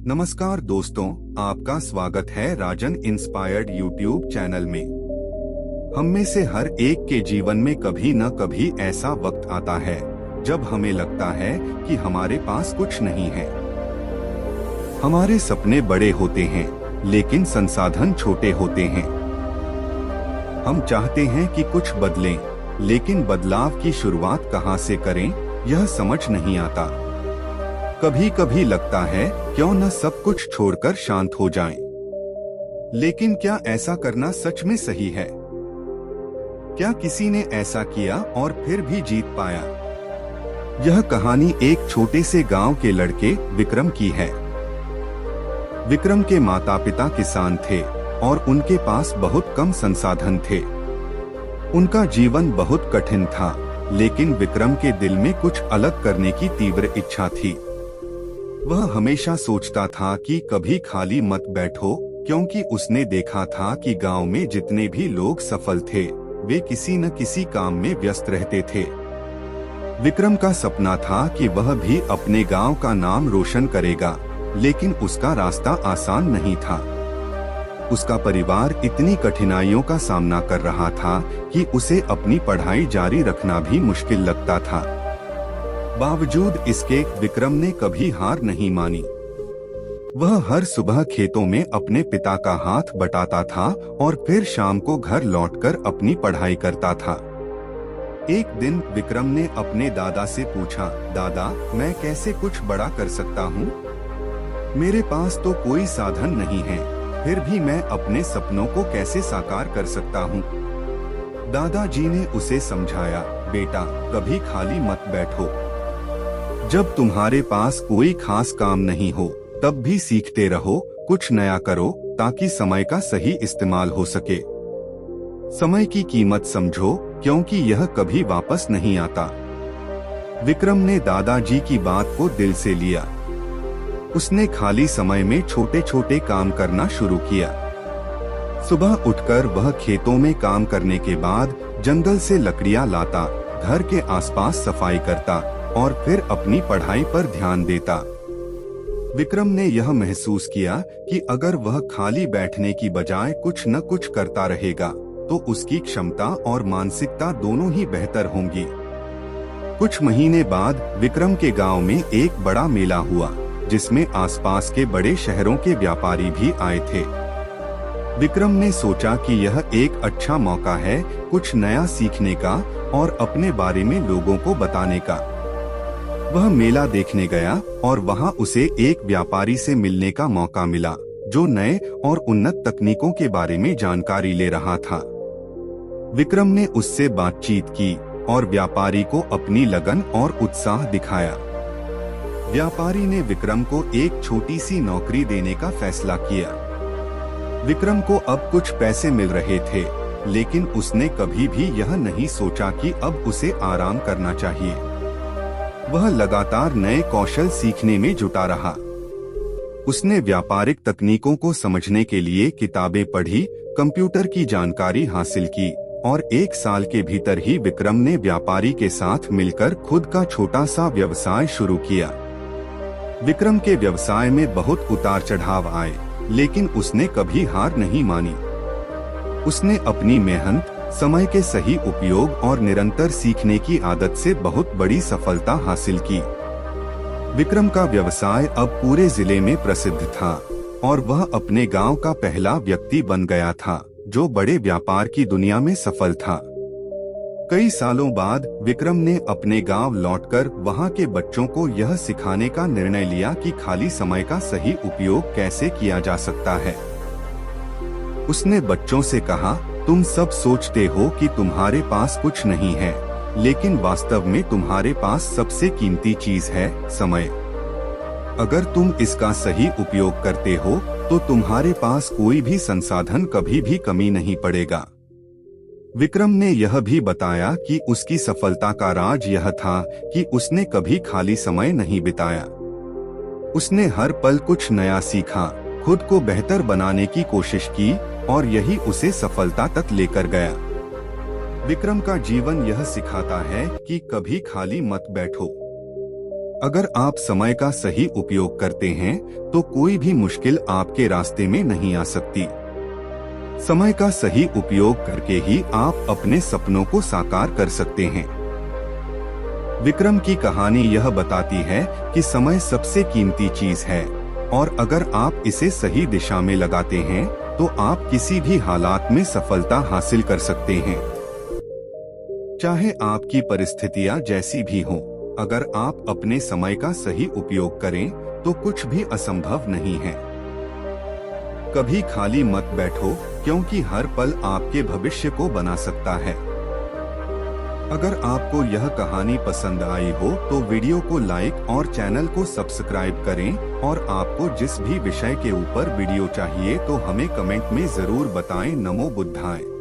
नमस्कार दोस्तों, आपका स्वागत है राजन इंस्पायर्ड यूट्यूब चैनल में। हम में से हर एक के जीवन में कभी न कभी ऐसा वक्त आता है जब हमें लगता है कि हमारे पास कुछ नहीं है। हमारे सपने बड़े होते हैं लेकिन संसाधन छोटे होते हैं। हम चाहते हैं कि कुछ बदलें, लेकिन बदलाव की शुरुआत कहां से करें यह समझ नहीं आता। कभी कभी लगता है क्यों न सब कुछ छोड़कर शांत हो जाएं। लेकिन क्या ऐसा करना सच में सही है? क्या किसी ने ऐसा किया और फिर भी जीत पाया? यह कहानी एक छोटे से गांव के लड़के विक्रम की है। विक्रम के माता पिता किसान थे और उनके पास बहुत कम संसाधन थे। उनका जीवन बहुत कठिन था, लेकिन विक्रम के दिल में कुछ अलग करने की तीव्र इच्छा थी। वह हमेशा सोचता था कि कभी खाली मत बैठो, क्योंकि उसने देखा था कि गांव में जितने भी लोग सफल थे वे किसी न किसी काम में व्यस्त रहते थे। विक्रम का सपना था कि वह भी अपने गांव का नाम रोशन करेगा, लेकिन उसका रास्ता आसान नहीं था। उसका परिवार इतनी कठिनाइयों का सामना कर रहा था कि उसे अपनी पढ़ाई जारी रखना भी मुश्किल लगता था। बावजूद इसके विक्रम ने कभी हार नहीं मानी। वह हर सुबह खेतों में अपने पिता का हाथ बटाता था और फिर शाम को घर लौटकर अपनी पढ़ाई करता था। एक दिन विक्रम ने अपने दादा से पूछा, दादा, मैं कैसे कुछ बड़ा कर सकता हूँ? मेरे पास तो कोई साधन नहीं है, फिर भी मैं अपने सपनों को कैसे साकार कर सकता हूँ? दादाजी ने उसे समझाया, बेटा, कभी खाली मत बैठो। जब तुम्हारे पास कोई खास काम नहीं हो तब भी सीखते रहो, कुछ नया करो ताकि समय का सही इस्तेमाल हो सके। समय की कीमत समझो, क्योंकि यह कभी वापस नहीं आता। विक्रम ने दादाजी की बात को दिल से लिया। उसने खाली समय में छोटे छोटे काम करना शुरू किया। सुबह उठकर वह खेतों में काम करने के बाद जंगल से लकड़ियां लाता, घर के आसपास सफाई करता और फिर अपनी पढ़ाई पर ध्यान देता। विक्रम ने यह महसूस किया कि अगर वह खाली बैठने की बजाय कुछ न कुछ करता रहेगा तो उसकी क्षमता और मानसिकता दोनों ही बेहतर होंगी। कुछ महीने बाद विक्रम के गांव में एक बड़ा मेला हुआ, जिसमें आसपास के बड़े शहरों के व्यापारी भी आए थे। विक्रम ने सोचा कि यह एक अच्छा मौका है कुछ नया सीखने का और अपने बारे में लोगों को बताने का। वह मेला देखने गया और वहां उसे एक व्यापारी से मिलने का मौका मिला, जो नए और उन्नत तकनीकों के बारे में जानकारी ले रहा था। विक्रम ने उससे बातचीत की और व्यापारी को अपनी लगन और उत्साह दिखाया। व्यापारी ने विक्रम को एक छोटी सी नौकरी देने का फैसला किया। विक्रम को अब कुछ पैसे मिल रहे थे, लेकिन उसने कभी भी यह नहीं सोचा कि अब उसे आराम करना चाहिए। वह लगातार नए कौशल सीखने में जुटा रहा। उसने व्यापारिक तकनीकों को समझने के लिए किताबें पढ़ी, कंप्यूटर की जानकारी हासिल की और एक साल के भीतर ही विक्रम ने व्यापारी के साथ मिलकर खुद का छोटा सा व्यवसाय शुरू किया। विक्रम के व्यवसाय में बहुत उतार चढ़ाव आए, लेकिन उसने कभी हार नहीं मानी। उसने अपनी मेहनत, समय के सही उपयोग और निरंतर सीखने की आदत से बहुत बड़ी सफलता हासिल की। विक्रम का व्यवसाय अब पूरे जिले में प्रसिद्ध था और वह अपने गांव का पहला व्यक्ति बन गया था जो बड़े व्यापार की दुनिया में सफल था। कई सालों बाद विक्रम ने अपने गांव लौटकर वहां के बच्चों को यह सिखाने का निर्णय लिया कि खाली समय का सही उपयोग कैसे किया जा सकता है। उसने बच्चों से कहा, तुम सब सोचते हो कि तुम्हारे पास कुछ नहीं है, लेकिन वास्तव में तुम्हारे पास सबसे कीमती चीज है समय। अगर तुम इसका सही उपयोग करते हो तो तुम्हारे पास कोई भी संसाधन कभी भी कमी नहीं पड़ेगा। विक्रम ने यह भी बताया कि उसकी सफलता का राज यह था कि उसने कभी खाली समय नहीं बिताया। उसने हर पल कुछ नया सीखा, खुद को बेहतर बनाने की कोशिश की और यही उसे सफलता तक लेकर गया। विक्रम का जीवन यह सिखाता है कि कभी खाली मत बैठो। अगर आप समय का सही उपयोग करते हैं तो कोई भी मुश्किल आपके रास्ते में नहीं आ सकती। समय का सही उपयोग करके ही आप अपने सपनों को साकार कर सकते हैं। विक्रम की कहानी यह बताती है कि समय सबसे कीमती चीज है और अगर आप इसे सही दिशा में लगाते हैं तो आप किसी भी हालात में सफलता हासिल कर सकते हैं। चाहे आपकी परिस्थितियां जैसी भी हों, अगर आप अपने समय का सही उपयोग करें तो कुछ भी असंभव नहीं है। कभी खाली मत बैठो, क्योंकि हर पल आपके भविष्य को बना सकता है। अगर आपको यह कहानी पसंद आई हो तो वीडियो को लाइक और चैनल को सब्सक्राइब करें और आपको जिस भी विषय के ऊपर वीडियो चाहिए तो हमें कमेंट में जरूर बताएं। नमो बुद्धाय।